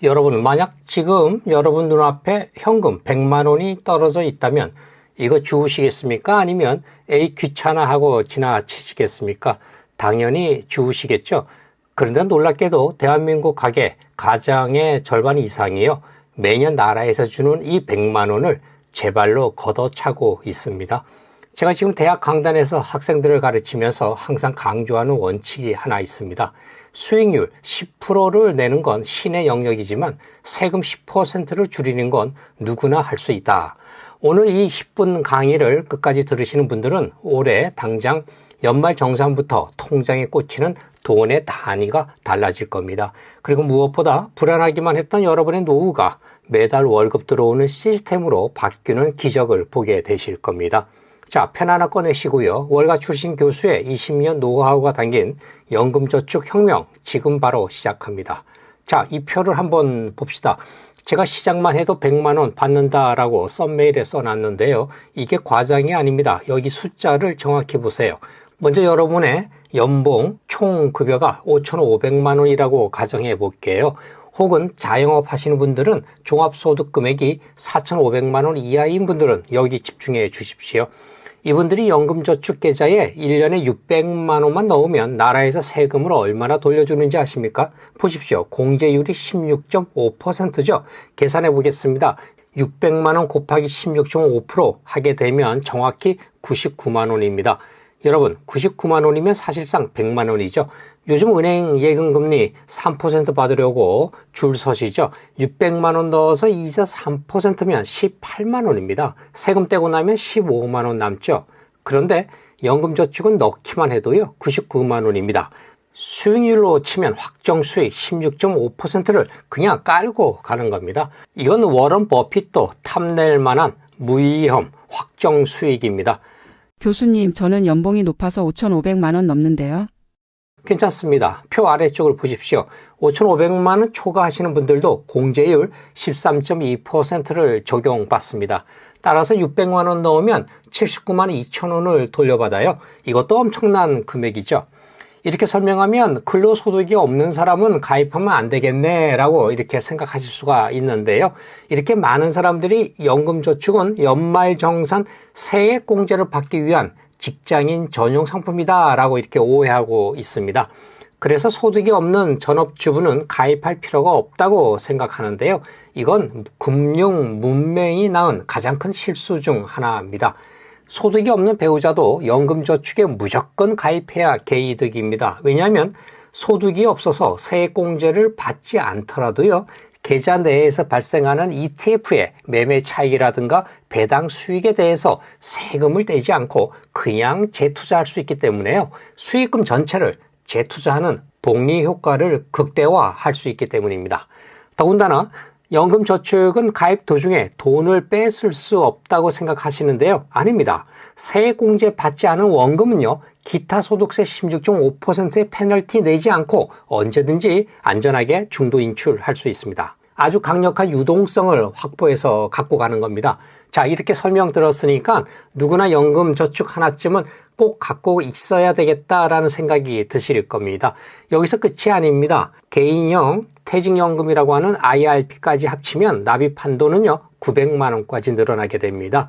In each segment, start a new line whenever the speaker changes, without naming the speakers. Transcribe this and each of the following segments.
여러분, 만약 지금 여러분 눈앞에 현금 100만 원이 떨어져 있다면 이거 주우시겠습니까? 아니면 에이 귀찮아 하고 지나치시겠습니까? 당연히 주우시겠죠. 그런데 놀랍게도 대한민국 가장의 절반 이상이요, 매년 나라에서 주는 이 100만 원을 제 발로 걷어차고 있습니다. 제가 지금 대학 강단에서 학생들을 가르치면서 항상 강조하는 원칙이 하나 있습니다. 수익률 10%를 내는 건 신의 영역이지만 세금 10%를 줄이는 건 누구나 할 수 있다. 오늘 이 10분 강의를 끝까지 들으시는 분들은 올해 당장 연말정산부터 통장에 꽂히는 돈의 단위가 달라질 겁니다. 그리고 무엇보다 불안하기만 했던 여러분의 노후가 매달 월급 들어오는 시스템으로 바뀌는 기적을 보게 되실 겁니다. 자, 펜 하나 꺼내시고요. 월가 출신 교수의 20년 노하우가 담긴 연금저축혁명 지금 바로 시작합니다. 자, 이 표를 한번 봅시다. 제가 시작만 해도 100만 원 받는다라고 썸메일에 써놨는데요. 이게 과장이 아닙니다. 여기 숫자를 정확히 보세요. 먼저 여러분의 연봉 총 급여가 5,500만 원이라고 가정해 볼게요. 혹은 자영업 하시는 분들은 종합소득 금액이 4,500만 원 이하인 분들은 여기 집중해 주십시오. 이분들이 연금저축계좌에 1년에 600만 원만 넣으면 나라에서 세금을 얼마나 돌려주는지 아십니까? 보십시오. 공제율이 16.5%죠. 계산해 보겠습니다. 600만 원 곱하기 16.5% 하게 되면 정확히 99만 원입니다. 여러분, 99만 원이면 사실상 100만 원이죠. 요즘 은행 예금금리 3% 받으려고 줄 서시죠. 600만 원 넣어서 이자 3%면 18만 원입니다. 세금 떼고 나면 15만 원 남죠. 그런데 연금저축은 넣기만 해도요, 99만 원입니다. 수익률로 치면 확정 수익 16.5%를 그냥 깔고 가는 겁니다. 이건 워런 버핏도 탐낼 만한 무위험 확정 수익입니다.
교수님, 저는 연봉이 높아서 5,500만 원 넘는데요.
괜찮습니다. 표 아래쪽을 보십시오. 5,500만 원 초과하시는 분들도 공제율 13.2%를 적용받습니다. 따라서 600만 원 넣으면 79만 2천 원을 돌려받아요. 이것도 엄청난 금액이죠. 이렇게 설명하면 근로소득이 없는 사람은 가입하면 안 되겠네 라고 이렇게 생각하실 수가 있는데요. 이렇게 많은 사람들이 연금저축은 연말정산 세액공제를 받기 위한 직장인 전용 상품이다 라고 이렇게 오해하고 있습니다. 그래서 소득이 없는 전업주부는 가입할 필요가 없다고 생각하는데요. 이건 금융 문맹이 낳은 가장 큰 실수 중 하나입니다. 소득이 없는 배우자도 연금저축에 무조건 가입해야 개이득입니다. 왜냐하면 소득이 없어서 세액공제를 받지 않더라도요, 계좌 내에서 발생하는 ETF의 매매 차익이라든가 배당 수익에 대해서 세금을 떼지 않고 그냥 재투자할 수 있기 때문에요. 수익금 전체를 재투자하는 복리 효과를 극대화할 수 있기 때문입니다. 더군다나 연금저축은 가입 도중에 돈을 뺏을 수 없다고 생각하시는데요. 아닙니다. 세액공제 받지 않은 원금은요, 기타 소득세 16.5%의 페널티 내지 않고 언제든지 안전하게 중도 인출할 수 있습니다. 아주 강력한 유동성을 확보해서 갖고 가는 겁니다. 자, 이렇게 설명 들었으니까 누구나 연금저축 하나쯤은 꼭 갖고 있어야 되겠다라는 생각이 드실 겁니다. 여기서 끝이 아닙니다. 개인형 퇴직연금이라고 하는 IRP까지 합치면 납입 한도는요, 900만 원까지 늘어나게 됩니다.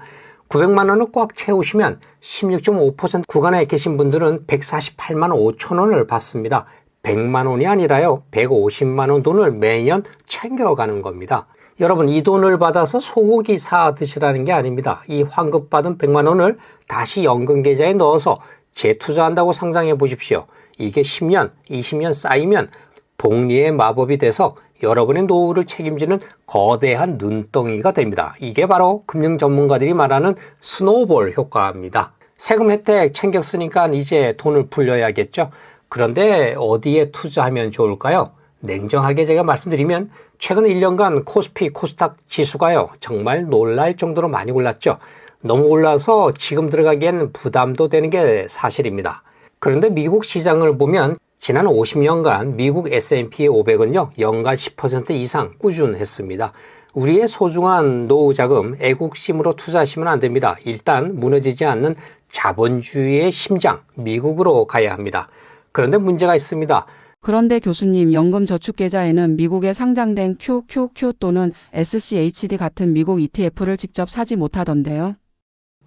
900만 원을 꽉 채우시면 16.5% 구간에 계신 분들은 148만 5천 원을 받습니다. 100만 원이 아니라요, 150만 원 돈을 매년 챙겨가는 겁니다. 여러분, 이 돈을 받아서 소고기 사 드시라는 게 아닙니다. 이 환급받은 100만 원을 다시 연금계좌에 넣어서 재투자한다고 상상해 보십시오. 이게 10년, 20년 쌓이면 복리의 마법이 돼서 여러분의 노후를 책임지는 거대한 눈덩이가 됩니다. 이게 바로 금융 전문가들이 말하는 스노우볼 효과입니다. 세금 혜택 챙겼으니까 이제 돈을 불려야겠죠. 그런데 어디에 투자하면 좋을까요? 냉정하게 제가 말씀드리면 최근 1년간 코스피, 코스닥 지수가요, 정말 놀랄 정도로 많이 올랐죠. 너무 올라서 지금 들어가기에는 부담도 되는 게 사실입니다. 그런데 미국 시장을 보면 지난 50년간 미국 S&P 500은요, 연간 10% 이상 꾸준했습니다. 우리의 소중한 노후자금 애국심으로 투자하시면 안 됩니다. 일단 무너지지 않는 자본주의의 심장, 미국으로 가야 합니다. 그런데 문제가 있습니다.
그런데 교수님, 연금저축계좌에는 미국에 상장된 QQQ 또는 SCHD 같은 미국 ETF를 직접 사지 못하던데요.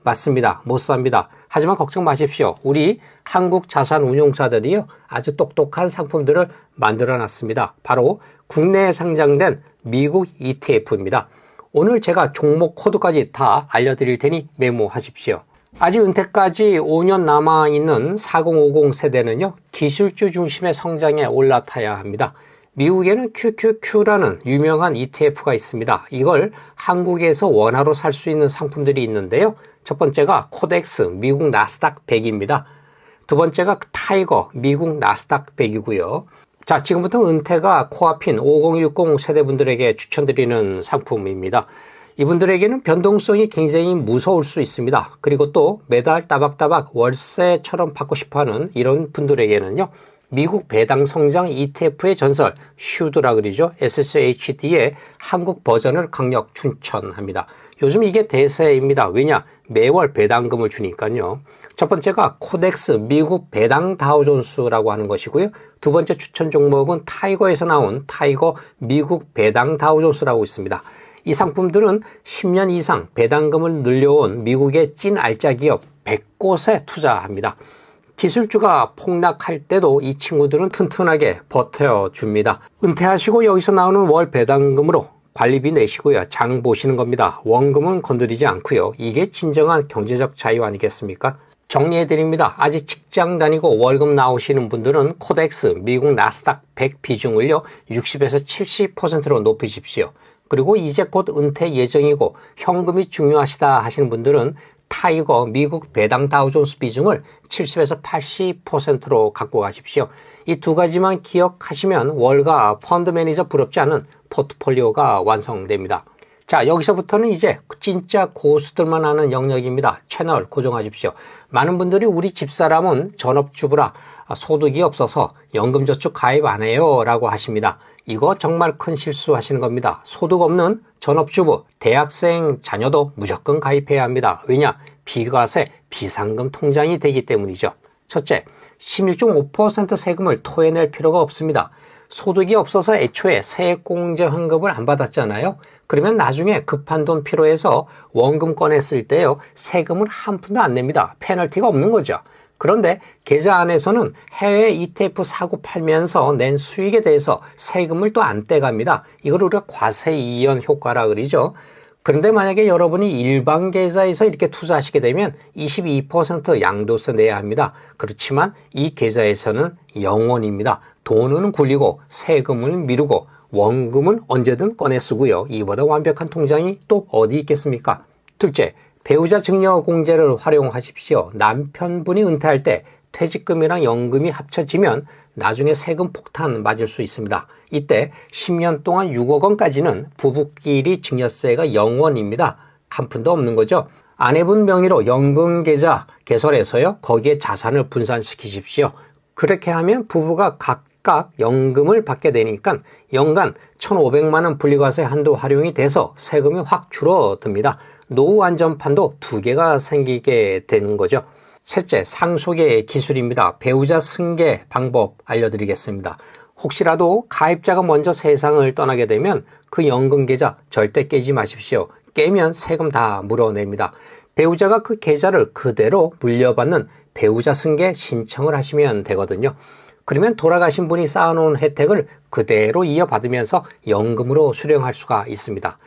맞습니다. 못 삽니다. 하지만 걱정 마십시오. 우리 한국 자산운용사들이요, 아주 똑똑한 상품들을 만들어 놨습니다. 바로 국내에 상장된 미국 ETF입니다. 오늘 제가 종목 코드까지 다 알려드릴 테니 메모하십시오. 아직 은퇴까지 5년 남아있는 4050 세대는요, 기술주 중심의 성장에 올라타야 합니다. 미국에는 QQQ라는 유명한 ETF가 있습니다. 이걸 한국에서 원화로 살 수 있는 상품들이 있는데요. 첫 번째가 코덱스 미국 나스닥 100입니다. 두 번째가 타이거 미국 나스닥 100이고요. 자, 지금부터 은퇴가 코앞인 5060 세대분들에게 추천드리는 상품입니다. 이분들에게는 변동성이 굉장히 무서울 수 있습니다. 그리고 또 매달 따박따박 월세처럼 받고 싶어하는 이런 분들에게는요, 미국 배당 성장 ETF의 전설 슈드라 그러죠. SCHD의 한국 버전을 강력 추천합니다. 요즘 이게 대세입니다. 왜냐? 매월 배당금을 주니까요. 첫 번째가 코덱스 미국 배당 다우존스라고 하는 것이고요. 두 번째 추천 종목은 타이거에서 나온 타이거 미국 배당 다우존스라고 있습니다. 이 상품들은 10년 이상 배당금을 늘려온 미국의 찐 알짜 기업 100곳에 투자합니다. 기술주가 폭락할 때도 이 친구들은 튼튼하게 버텨줍니다. 은퇴하시고 여기서 나오는 월 배당금으로 관리비 내시고요. 장 보시는 겁니다. 원금은 건드리지 않고요. 이게 진정한 경제적 자유 아니겠습니까? 정리해드립니다. 아직 직장 다니고 월급 나오시는 분들은 코덱스 미국 나스닥 100 비중을요, 60에서 70%로 높이십시오. 그리고 이제 곧 은퇴 예정이고 현금이 중요하시다 하시는 분들은 타이거 미국 배당 다우존스 비중을 70에서 80%로 갖고 가십시오. 이 두 가지만 기억하시면 월가 펀드 매니저 부럽지 않은 포트폴리오가 완성됩니다. 자, 여기서부터는 이제 진짜 고수들만 하는 영역입니다. 채널 고정하십시오. 많은 분들이 우리 집사람은 전업주부라 소득이 없어서 연금저축 가입 안 해요 라고 하십니다. 이거 정말 큰 실수하시는 겁니다. 소득 없는 전업주부, 대학생 자녀도 무조건 가입해야 합니다. 왜냐? 비과세, 비상금 통장이 되기 때문이죠. 첫째, 16.5% 세금을 토해낼 필요가 없습니다. 소득이 없어서 애초에 세액공제 환급을 안 받았잖아요. 그러면 나중에 급한 돈 필요해서 원금 꺼냈을 때요, 세금을 한 푼도 안 냅니다. 페널티가 없는 거죠. 그런데 계좌 안에서는 해외 ETF 사고 팔면서 낸 수익에 대해서 세금을 또 안 떼갑니다. 이걸 우리가 과세 이연 효과라 그러죠. 그런데 만약에 여러분이 일반 계좌에서 이렇게 투자하시게 되면 22% 양도세 내야 합니다. 그렇지만 이 계좌에서는 0원입니다. 돈은 굴리고 세금을 미루고 원금은 언제든 꺼내 쓰고요. 이보다 완벽한 통장이 또 어디 있겠습니까? 둘째, 배우자 증여 공제를 활용하십시오. 남편분이 은퇴할 때 퇴직금이랑 연금이 합쳐지면 나중에 세금 폭탄 맞을 수 있습니다. 이때 10년 동안 6억 원까지는 부부끼리 증여세가 0원입니다. 한 푼도 없는 거죠. 아내분 명의로 연금계좌 개설해서요, 거기에 자산을 분산시키십시오. 그렇게 하면 부부가 각각 연금을 받게 되니까 연간 1,500만 원 분리과세 한도 활용이 돼서 세금이 확 줄어듭니다. 노후 안전판도 2개가 생기게 되는 거죠. 셋째, 상속의 기술입니다. 배우자 승계 방법 알려드리겠습니다. 혹시라도 가입자가 먼저 세상을 떠나게 되면 그 연금계좌 절대 깨지 마십시오. 깨면 세금 다 물어냅니다. 배우자가 그 계좌를 그대로 물려받는 배우자 승계 신청을 하시면 되거든요. 그러면 돌아가신 분이 쌓아놓은 혜택을 그대로 이어받으면서 연금으로 수령할 수가 있습니다.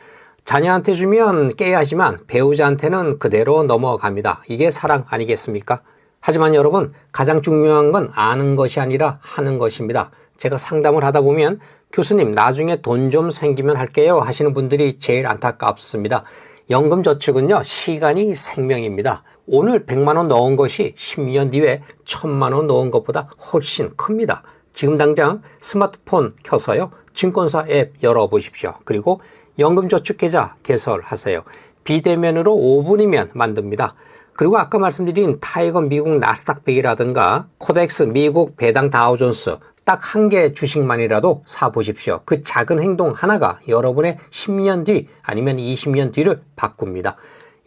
자녀한테 주면 깨야 하지만 배우자한테는 그대로 넘어갑니다. 이게 사랑 아니겠습니까? 하지만 여러분, 가장 중요한 건 아는 것이 아니라 하는 것입니다. 제가 상담을 하다 보면 교수님, 나중에 돈 좀 생기면 할게요 하시는 분들이 제일 안타깝습니다. 연금저축은요, 시간이 생명입니다. 오늘 100만 원 넣은 것이 10년 뒤에 1000만 원 넣은 것보다 훨씬 큽니다. 지금 당장 스마트폰 켜서요, 증권사 앱 열어보십시오. 그리고 연금저축계좌 개설하세요. 비대면으로 5분이면 만듭니다. 그리고 아까 말씀드린 타이거 미국 나스닥 100이라든가 코덱스 미국 배당 다우존스 딱 한 개 주식만이라도 사보십시오. 그 작은 행동 하나가 여러분의 10년 뒤 아니면 20년 뒤를 바꿉니다.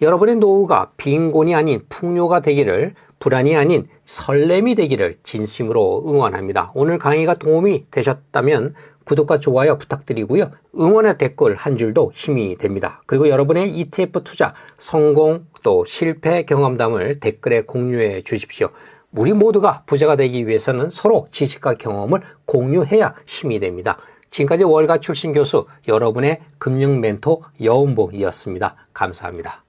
여러분의 노후가 빈곤이 아닌 풍요가 되기를 불안이 아닌 설렘이 되기를 진심으로 응원합니다. 오늘 강의가 도움이 되셨다면 구독과 좋아요 부탁드리고요. 응원의 댓글 한 줄도 힘이 됩니다. 그리고 여러분의 ETF 투자 성공 또 실패 경험담을 댓글에 공유해 주십시오. 우리 모두가 부자가 되기 위해서는 서로 지식과 경험을 공유해야 힘이 됩니다. 지금까지 월가 출신 교수 여러분의 금융 멘토 여운봉이었습니다. 감사합니다.